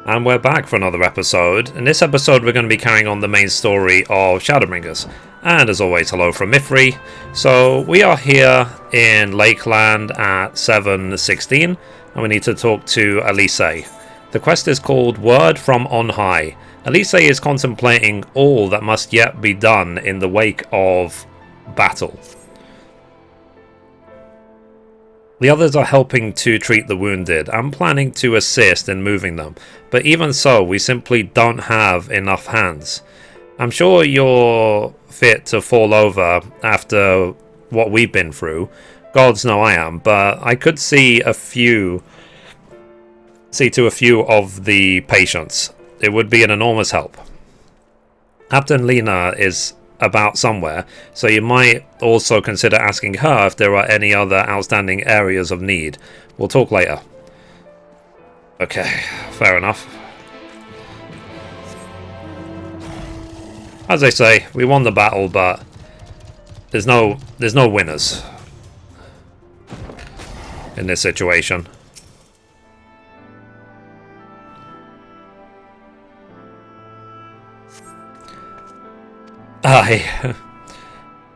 And we're back for another episode. In this episode we're going to be carrying on the main story of Shadowbringers. And as always, hello from Mithrie. So we are here in Lakeland at 7:16 and we need to talk to Elise. The quest is called Word from On High. Elise is contemplating all that must yet be done in the wake of battle. The others are helping to treat the wounded and planning to assist in moving them, but even so, we simply don't have enough hands. I'm sure you're fit to fall over after what we've been through. Gods know I am, but I could see to a few of the patients. It would be an enormous help. Captain Lena is about somewhere, so you might also consider asking her if there are any other outstanding areas of need. We'll talk later. Okay, fair enough. As I say, we won the battle, but there's no winners in this situation. Aye.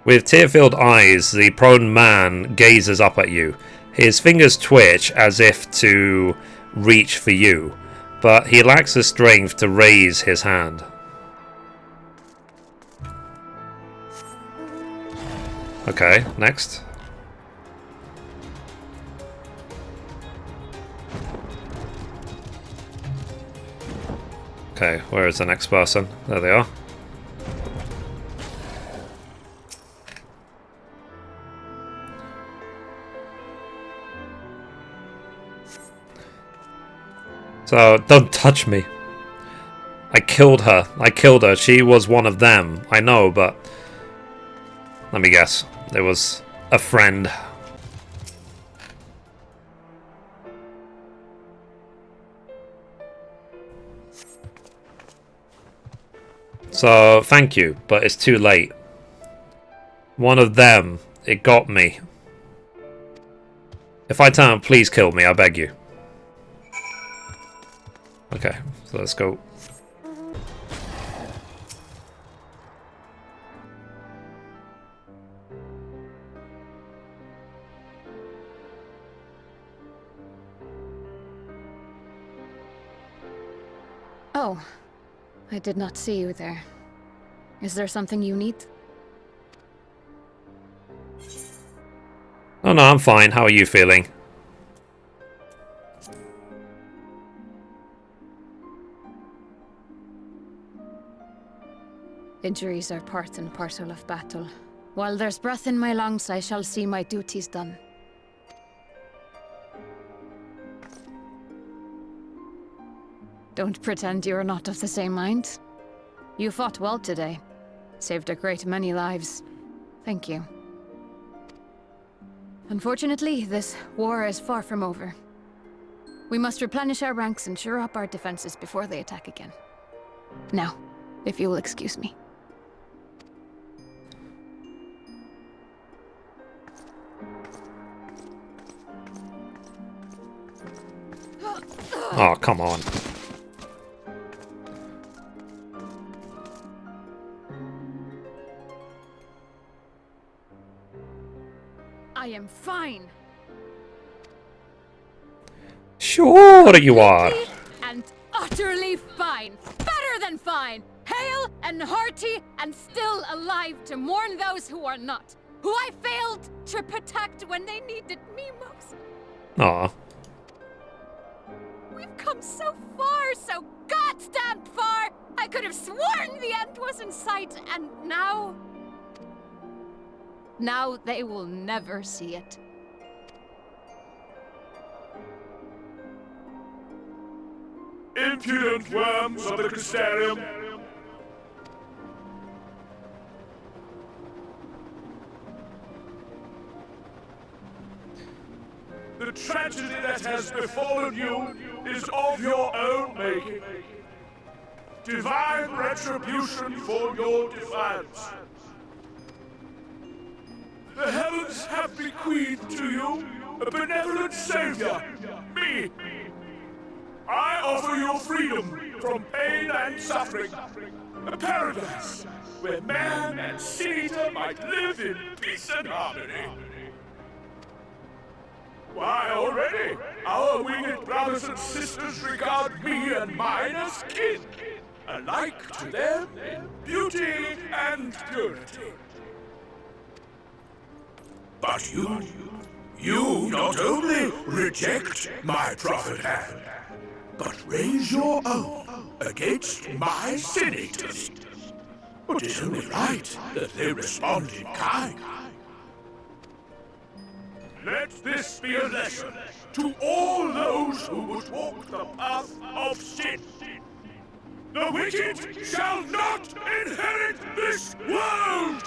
With tear-filled eyes, the prone man gazes up at you. His fingers twitch as if to reach for you, but he lacks the strength to raise his hand. Okay, next. Okay, where is the next person? There they are. So, don't touch me. I killed her. She was one of them. I know, but... let me guess. It was a friend. So, thank you, but it's too late. One of them. It got me. If I turn, please kill me, I beg you. Okay, so let's go. Oh, I did not see you there. Is there something you need? Oh no, I'm fine. How are you feeling? Injuries are part and parcel of battle. While there's breath in my lungs, I shall see my duties done. Don't pretend you're not of the same mind. You fought well today. Saved a great many lives. Thank you. Unfortunately, this war is far from over. We must replenish our ranks and shore up our defenses before they attack again. Now, if you will excuse me. Oh, come on. I am fine. Sure you are. And utterly fine. Better than fine. Hale and hearty and still alive to mourn those who are not. Who I failed to protect when they needed me most. Aw. We've come so far, so goddamn far! I could have sworn the end was in sight, and now... now they will never see it. Impudent worms of the Crystarium! The tragedy that has befallen you is of your own making. Divine retribution for your defiance. The heavens have bequeathed to you a benevolent savior, me. I offer you freedom from pain and suffering. A paradise where man and sin-eater might live in peace and harmony. Why, already, our winged brothers and sisters regard me and mine as kin, alike to them in beauty and purity. But you not only reject my prophet hand, but raise your own against my sin-eaters. But it's only right that they respond in kind. Let this be a lesson to all those who would walk the path of sin. The wicked shall not inherit this world!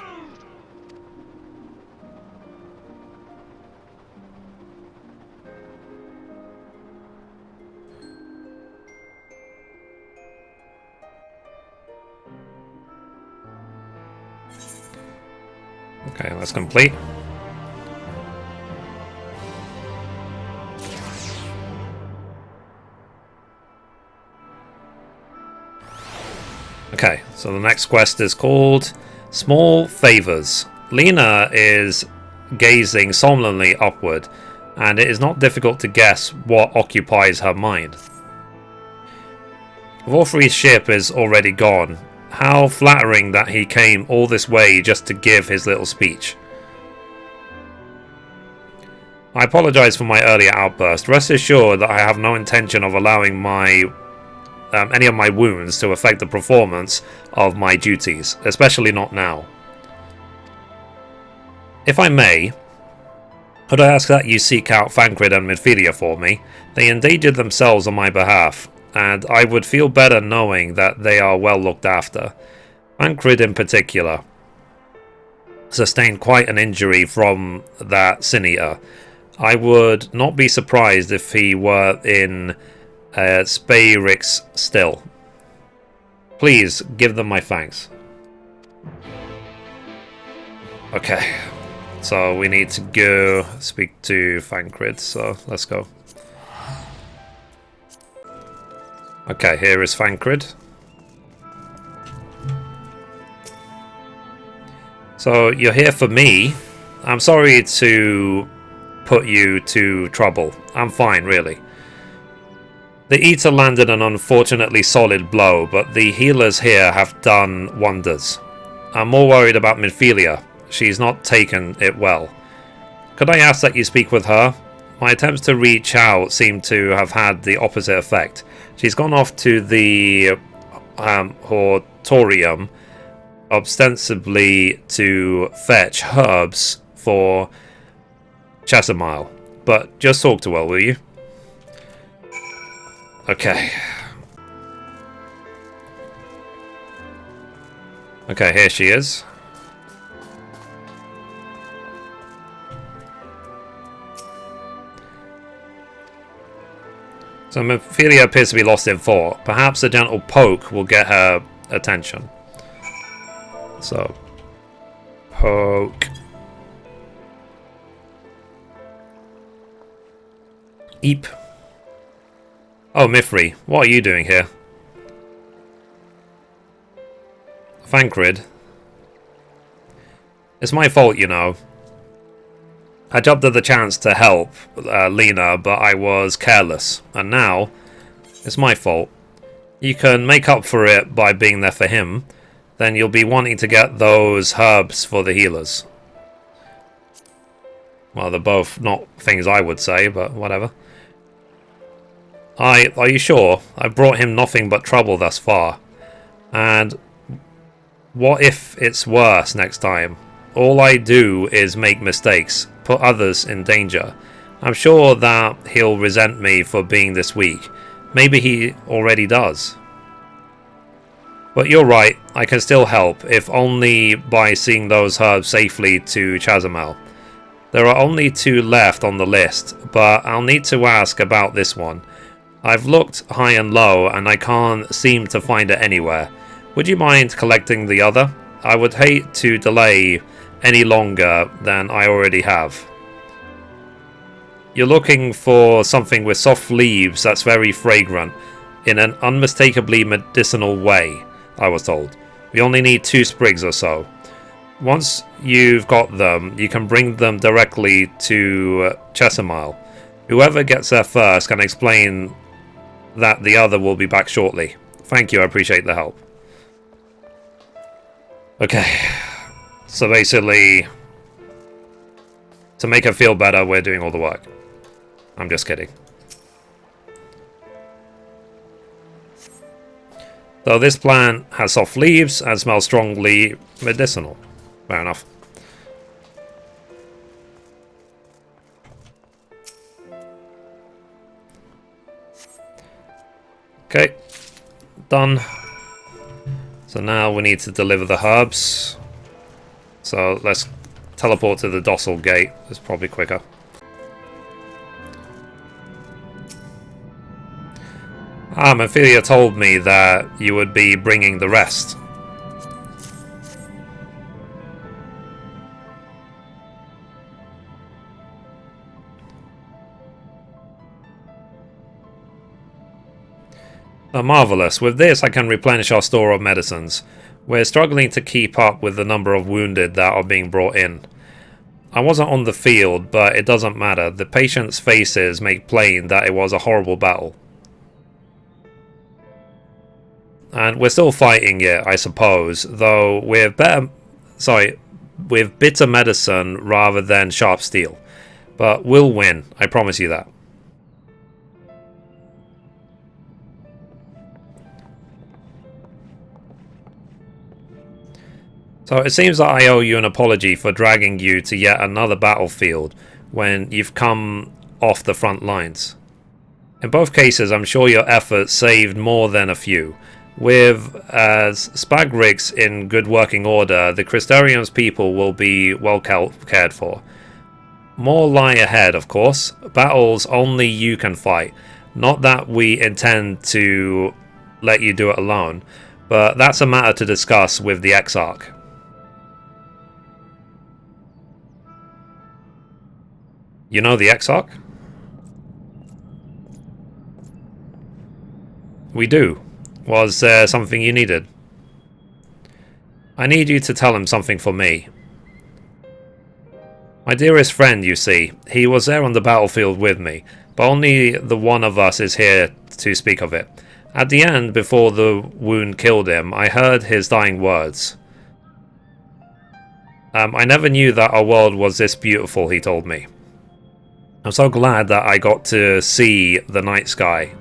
Okay, that's complete. Okay, so the next quest is called Small Favors. Lena is gazing solemnly upward, and it is not difficult to guess what occupies her mind. Vorfri's ship is already gone. How flattering that he came all this way just to give his little speech. I apologize for my earlier outburst. Rest assured that I have no intention of allowing any of my wounds to affect the performance of my duties, especially not now. If I may, could I ask that you seek out Thancred and Mithrie for me? They endangered themselves on my behalf, and I would feel better knowing that they are well looked after. Thancred in particular sustained quite an injury from that sin-eater. I would not be surprised if he were in Spayrix still. Please give them my thanks. Okay, so we need to go speak to Thancred, so let's go. Okay, here is Thancred. So you're here for me. I'm sorry to put you to trouble. I'm fine, really. The Eater landed an unfortunately solid blow, but the healers here have done wonders. I'm more worried about Minfilia. She's not taken it well. Could I ask that you speak with her? My attempts to reach out seem to have had the opposite effect. She's gone off to the Hortorium, ostensibly to fetch herbs for Chassamile. But just talk to her, will you? Okay. Okay, here she is. So Mithrie appears to be lost in thought. Perhaps a gentle poke will get her attention. So, poke. Eep. Oh, Mithrie, what are you doing here? Thancred. It's my fault, you know. I jumped at the chance to help Lena, but I was careless. And now, it's my fault. You can make up for it by being there for him. Then you'll be wanting to get those herbs for the healers. Well, they're both not things I would say, but whatever. Are you sure? I've brought him nothing but trouble thus far. And what if it's worse next time? All I do is make mistakes, put others in danger. I'm sure that he'll resent me for being this weak. Maybe he already does. But you're right, I can still help, if only by seeing those herbs safely to Chassamile. There are only 2 left on the list, but I'll need to ask about this one. I've looked high and low, and I can't seem to find it anywhere. Would you mind collecting the other? I would hate to delay any longer than I already have. You're looking for something with soft leaves that's very fragrant. in an unmistakably medicinal way, I was told. We only need 2 sprigs or so. Once you've got them, you can bring them directly to Chesimile. Whoever gets there first can explain that the other will be back shortly. Thank you, I appreciate the help. Okay, so basically, to make her feel better, we're doing all the work. I'm just kidding. Though this plant has soft leaves and smells strongly medicinal. Fair enough. Okay, done. So now we need to deliver the herbs. So let's teleport to the docile gate. It's probably quicker. Mithrie told me that you would be bringing the rest. Marvellous. With this I can replenish our store of medicines. We're struggling to keep up with the number of wounded that are being brought in. I wasn't on the field, but it doesn't matter. The patients' faces make plain that it was a horrible battle. And we're still fighting it, I suppose, though with bitter medicine rather than sharp steel. But we'll win, I promise you that. So it seems that I owe you an apology for dragging you to yet another battlefield when you've come off the front lines. In both cases, I'm sure your efforts saved more than a few. With Spagrix in good working order, the Crystarium's people will be well cared for. More lie ahead, of course. Battles only you can fight. Not that we intend to let you do it alone, but that's a matter to discuss with the Exarch. You know the Exarch? We do. Was there something you needed? I need you to tell him something for me. My dearest friend, you see, he was there on the battlefield with me, but only the one of us is here to speak of it. At the end, before the wound killed him, I heard his dying words. I never knew that our world was this beautiful, he told me. I'm so glad that I got to see the night sky.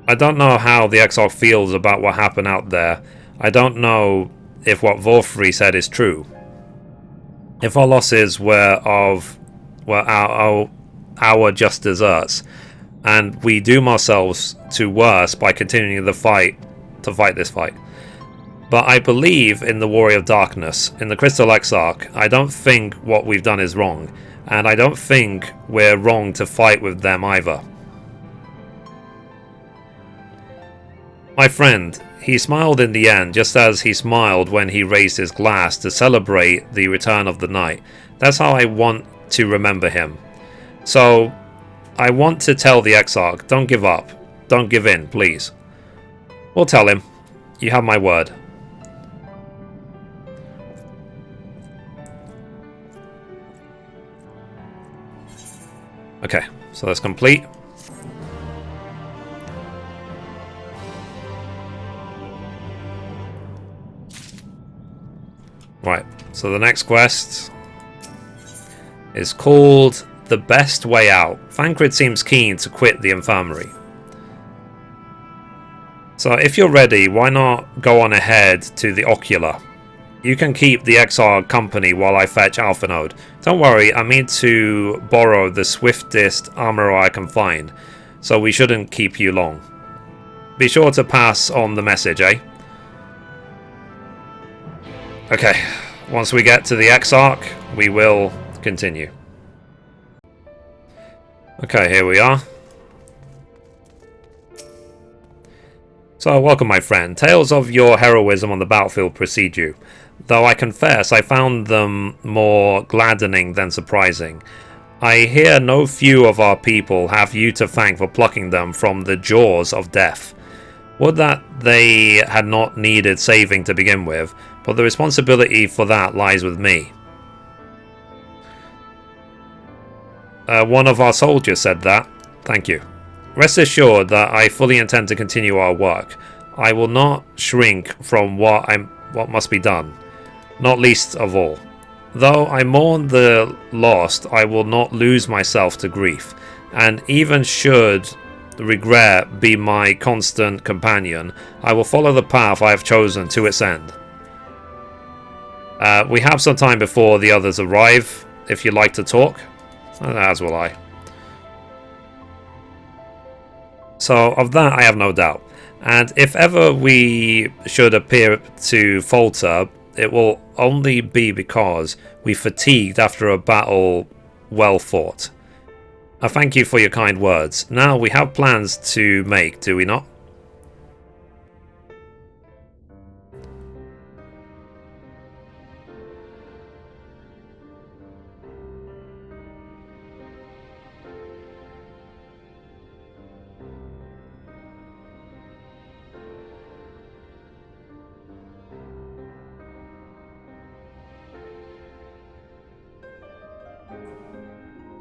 I don't know how the Exarch feels about what happened out there. I don't know if what Mithrie said is true. If our losses were our just deserts, and we doom ourselves to worse by continuing to fight this fight. But I believe in the Warrior of Darkness, in the Crystal Exarch. I don't think what we've done is wrong, and I don't think we're wrong to fight with them either. My friend, he smiled in the end, just as he smiled when he raised his glass to celebrate the return of the night. That's how I want to remember him. So, I want to tell the Exarch, don't give up. Don't give in, please. We'll tell him. You have my word. Okay, so that's complete. Right, so the next quest is called The Best Way Out. Thancred seems keen to quit the infirmary. So if you're ready, why not go on ahead to the Ocular? You can keep the Exarch company while I fetch Alphanode. Don't worry, I mean to borrow the swiftest armorer I can find, so we shouldn't keep you long. Be sure to pass on the message, eh? Okay, once we get to the Exarch, we will continue. Okay, here we are. So, welcome my friend. Tales of your heroism on the battlefield precede you. Though I confess I found them more gladdening than surprising. I hear no few of our people have you to thank for plucking them from the jaws of death. Would that they had not needed saving to begin with, but the responsibility for that lies with me. One of our soldiers said that. Thank you. Rest assured that I fully intend to continue our work. I will not shrink from what must be done, not least of all. Though I mourn the lost, I will not lose myself to grief, and even should regret be my constant companion, I will follow the path I have chosen to its end. We have some time before the others arrive, if you'd like to talk, as will I. So of that I have no doubt, and if ever we should appear to falter, it will only be because we fatigued after a battle well fought. I thank you for your kind words. Now we have plans to make, do we not?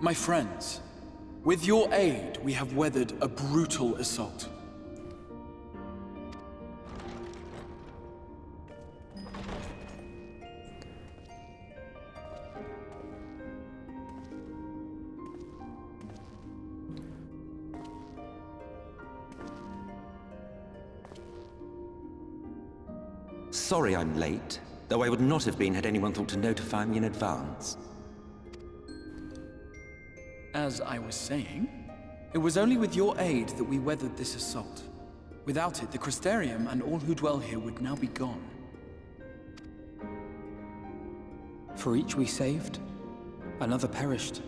My friends, with your aid, we have weathered a brutal assault. Sorry I'm late, though I would not have been had anyone thought to notify me in advance. As I was saying, it was only with your aid that we weathered this assault. Without it, the Crystarium and all who dwell here would now be gone. For each we saved, another perished.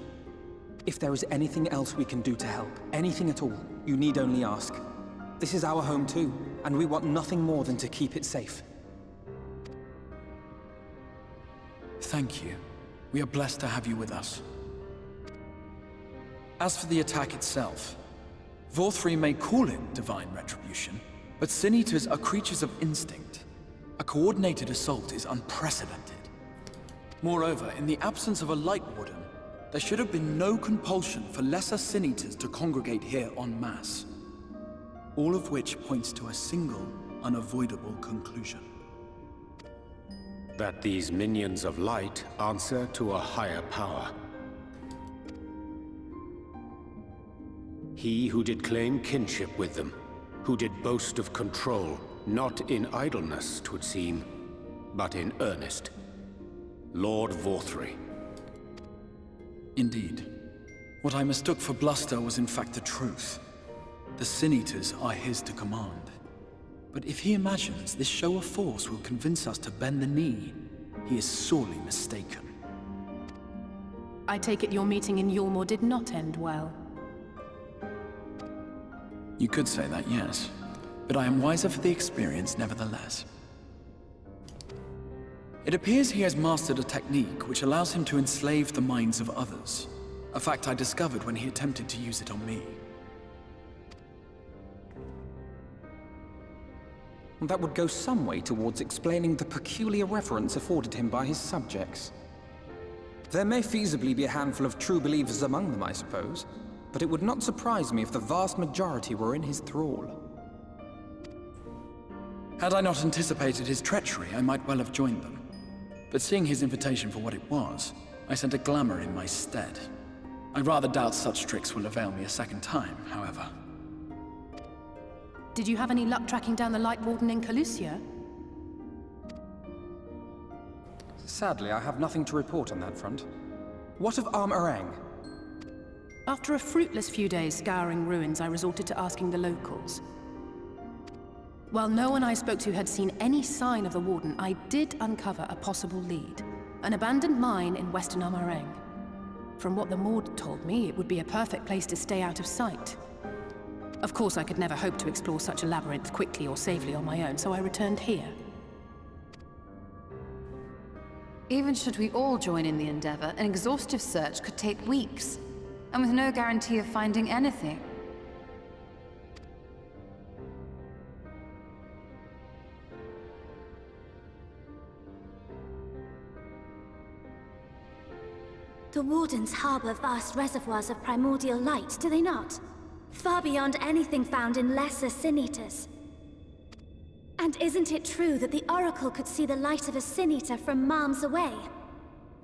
If there is anything else we can do to help, anything at all, you need only ask. This is our home too, and we want nothing more than to keep it safe. Thank you. We are blessed to have you with us. As for the attack itself, Mithrie may call it divine retribution, but Sin Eaters are creatures of instinct. A coordinated assault is unprecedented. Moreover, in the absence of a Light Warden, there should have been no compulsion for lesser Sin Eaters to congregate here en masse. All of which points to a single, unavoidable conclusion. That these minions of light answer to a higher power. He who did claim kinship with them, who did boast of control, not in idleness, 'twould seem, but in earnest. Lord Mithrie. Indeed. What I mistook for bluster was in fact the truth. The Sin Eaters are his to command. But if he imagines this show of force will convince us to bend the knee, he is sorely mistaken. I take it your meeting in Yulmore did not end well. You could say that, yes. But I am wiser for the experience nevertheless. It appears he has mastered a technique which allows him to enslave the minds of others. A fact I discovered when he attempted to use it on me. That would go some way towards explaining the peculiar reverence afforded him by his subjects. There may feasibly be a handful of true believers among them, I suppose, but it would not surprise me if the vast majority were in his thrall. Had I not anticipated his treachery, I might well have joined them. But seeing his invitation for what it was, I sent a glamour in my stead. I rather doubt such tricks will avail me a second time, however. Did you have any luck tracking down the Light Warden in Calusia? Sadly, I have nothing to report on that front. What of Arm-Arang? After a fruitless few days scouring ruins, I resorted to asking the locals. While no one I spoke to had seen any sign of the Warden, I did uncover a possible lead. An abandoned mine in western Arm-Arang. From what the Maud told me, it would be a perfect place to stay out of sight. Of course, I could never hope to explore such a labyrinth quickly or safely on my own, so I returned here. Even should we all join in the endeavor, an exhaustive search could take weeks. and with no guarantee of finding anything. The Wardens harbor vast reservoirs of primordial light, do they not? Far beyond anything found in lesser Sin-Eaters. And isn't it true that the Oracle could see the light of a Sin-Eater from miles away?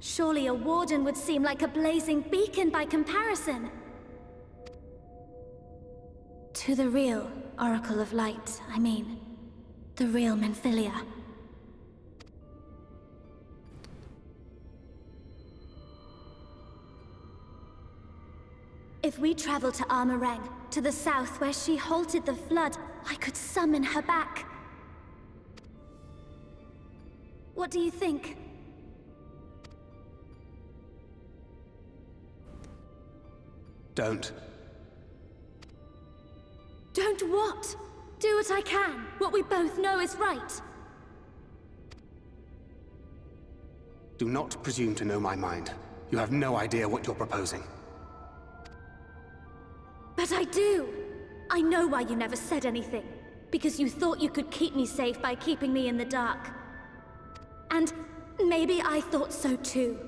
Surely a Warden would seem like a blazing beacon by comparison. To the real Oracle of Light, I mean. The real Menphilia. If we travel to Armoreng, to the south where she halted the flood, I could summon her back. What do you think? Don't. Don't what? Do what I can. What we both know is right. Do not presume to know my mind. You have no idea what you're proposing. But I do! I know why you never said anything. Because you thought you could keep me safe by keeping me in the dark. And maybe I thought so too.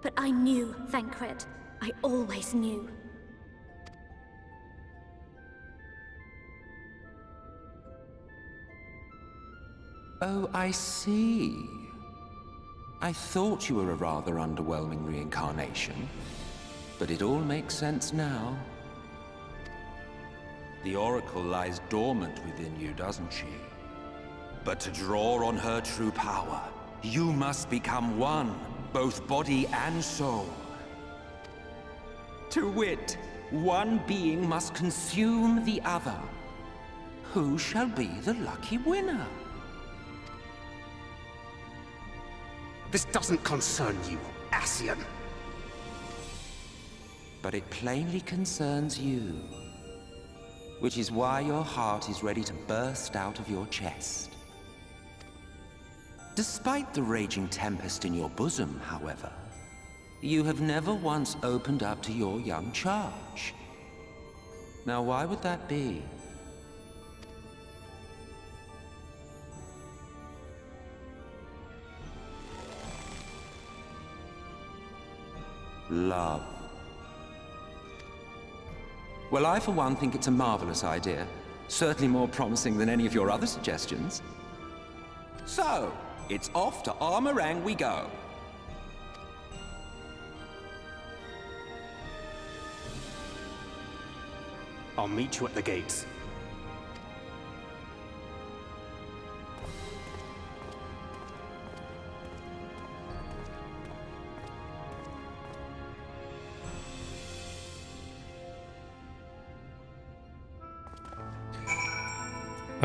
But I knew, Thancred. I always knew. Oh, I see. I thought you were a rather underwhelming reincarnation. But it all makes sense now. The Oracle lies dormant within you, doesn't she? But to draw on her true power, you must become one, both body and soul. To wit, one being must consume the other. Who shall be the lucky winner? This doesn't concern you, Ascian. But it plainly concerns you. Which is why your heart is ready to burst out of your chest. Despite the raging tempest in your bosom, however, you have never once opened up to your young charge. Now, why would that be? Love. Well, I for one think it's a marvelous idea. Certainly more promising than any of your other suggestions. So, it's off to Armoreng we go. I'll meet you at the gates.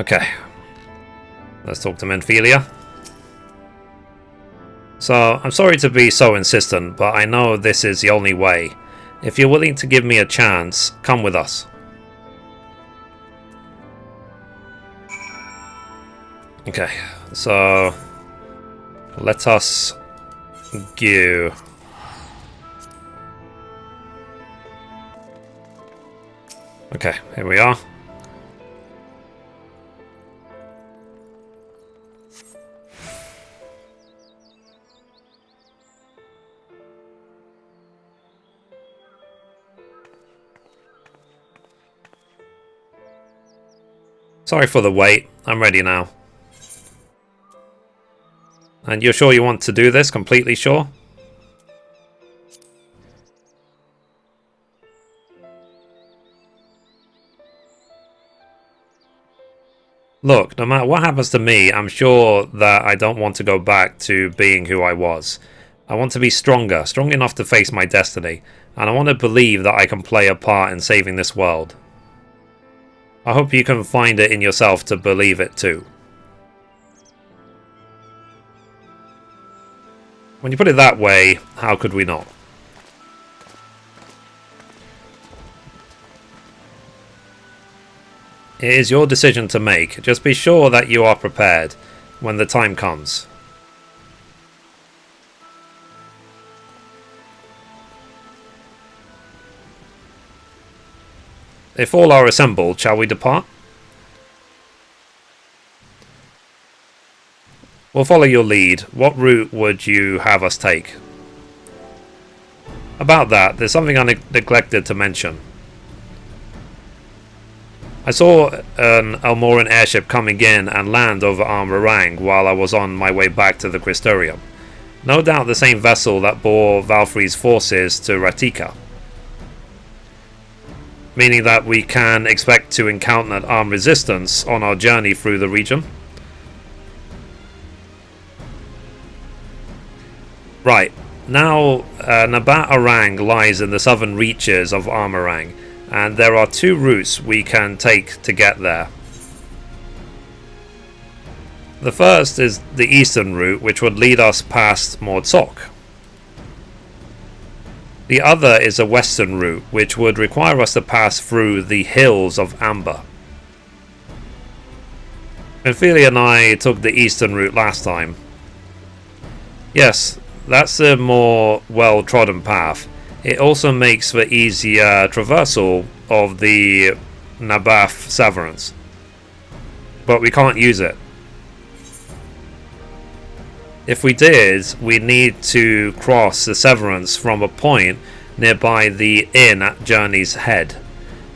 Okay. Let's talk to Menphilia. So, I'm sorry to be so insistent, but I know this is the only way. If you're willing to give me a chance, come with us. Okay, so let us go. Okay, here we are. Sorry for the wait, I'm ready now. And you're sure you want to do this? Completely sure? Look, no matter what happens to me, I'm sure that I don't want to go back to being who I was. I want to be stronger, strong enough to face my destiny, and I want to believe that I can play a part in saving this world. I hope you can find it in yourself to believe it too. When you put it that way, how could we not? It is your decision to make. Just be sure that you are prepared when the time comes. If all are assembled, shall we depart? We'll follow your lead. What route would you have us take? About that, there's something I neglected to mention. I saw an Elmoran airship coming in and land over Armorang while I was on my way back to the Crystarium. No doubt the same vessel that bore Valfrey's forces to Ratika. Meaning that we can expect to encounter armed resistance on our journey through the region. Right, now Nabat Arang lies in the southern reaches of Armorang, and there are two routes we can take to get there. The first is the eastern route, which would lead us past Mordsok. The other is a western route, which would require us to pass through the hills of Amber. Mithrie and I took the eastern route last time. Yes, that's a more well-trodden path. It also makes for easier traversal of the Nabath Severance. But we can't use it. If we did, we'd need to cross the Severance from a point nearby the inn at Journey's Head.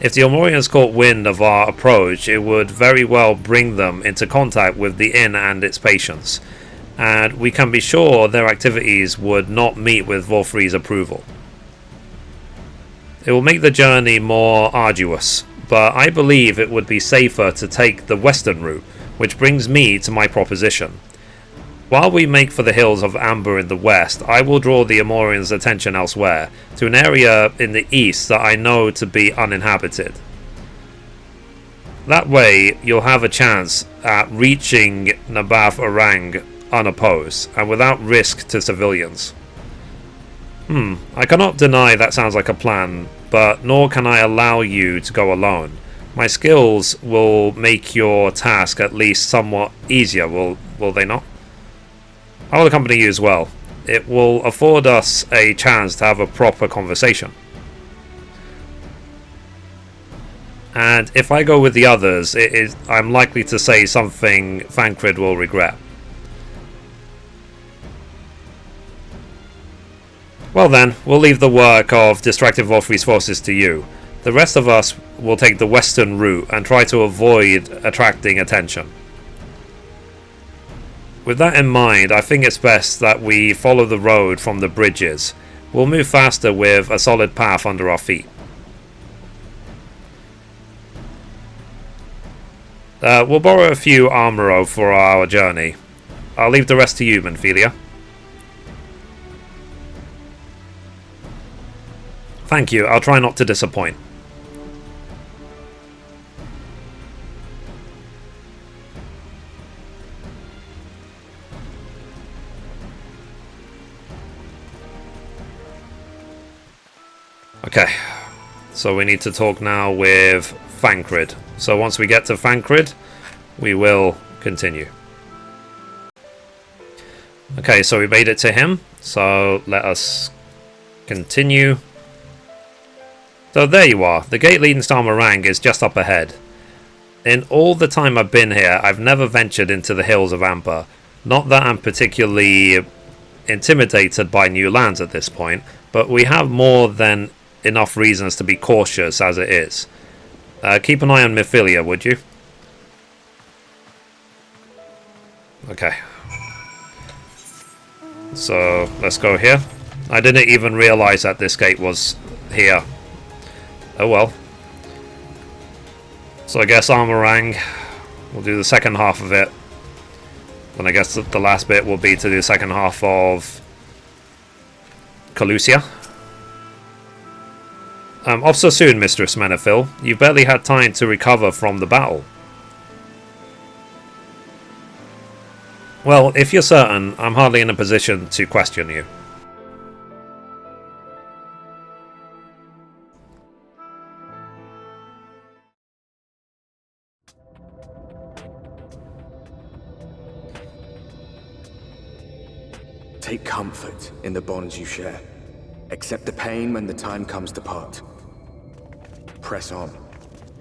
If the Elmorians caught wind of our approach, it would very well bring them into contact with the inn and its patients, and we can be sure their activities would not meet with Valfrey's approval. It will make the journey more arduous, but I believe it would be safer to take the western route, which brings me to my proposition. While we make for the hills of Amber in the west, I will draw the Amorians' attention elsewhere, to an area in the east that I know to be uninhabited. That way, you'll have a chance at reaching Nabath Arang unopposed, and without risk to civilians. I cannot deny that sounds like a plan, but nor can I allow you to go alone. My skills will make your task at least somewhat easier, will they not? I will accompany you as well. It will afford us a chance to have a proper conversation. And if I go with the others, I'm likely to say something Thancred will regret. Well then, we'll leave the work of distracting Valfrey's forces to you. The rest of us will take the western route and try to avoid attracting attention. With that in mind, I think it's best that we follow the road from the bridges. We'll move faster with a solid path under our feet. We'll borrow a few armoro for our journey. I'll leave the rest to you, Mithrie. Thank you, I'll try not to disappoint. Okay, so we need to talk now with Thancred. So once we get to Thancred, we will continue. Okay, so we made it to him, so let us continue. So there you are, the gate leading to Armorang is just up ahead. In all the time I've been here, I've never ventured into the hills of Amber. Not that I'm particularly intimidated by new lands at this point, but we have more than enough reasons to be cautious as it is. Keep an eye on Mithrie, would you? Okay. So, let's go here. I didn't even realise that this gate was here. Oh well. So I guess Armorang, we'll do the second half of it. And I guess the last bit will be to do the second half of Calusia. Off so soon, Mistress Menethil. You barely had time to recover from the battle. Well, if you're certain, I'm hardly in a position to question you. Take comfort in the bonds you share. Accept the pain when the time comes to part. Press on.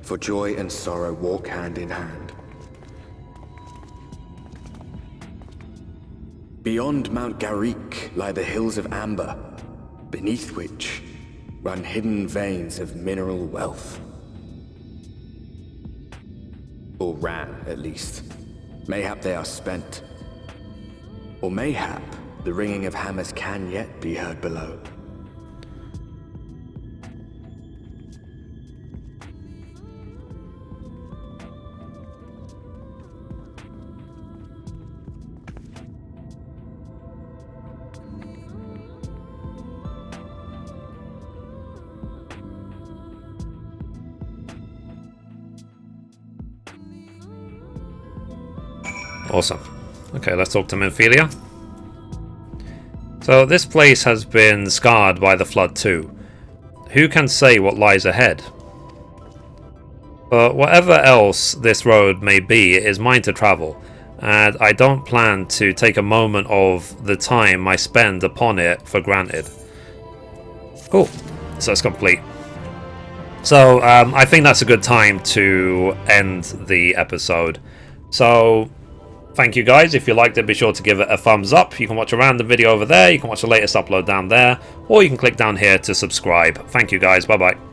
for joy and sorrow walk hand in hand. Beyond Mount Garrick lie the hills of Amber, beneath which run hidden veins of mineral wealth. Or ran, at least. Mayhap they are spent. Or mayhap the ringing of hammers can yet be heard below. Awesome. Okay, let's talk to Mithrie. So this place has been scarred by the flood too. Who can say what lies ahead? But whatever else this road may be, it is mine to travel, and I don't plan to take a moment of the time I spend upon it for granted. Cool. So it's complete. So I think that's a good time to end the episode. So thank you guys. If you liked it, be sure to give it a thumbs up. You can watch a random video over there. You can watch the latest upload down there. Or you can click down here to subscribe. Thank you guys. Bye bye.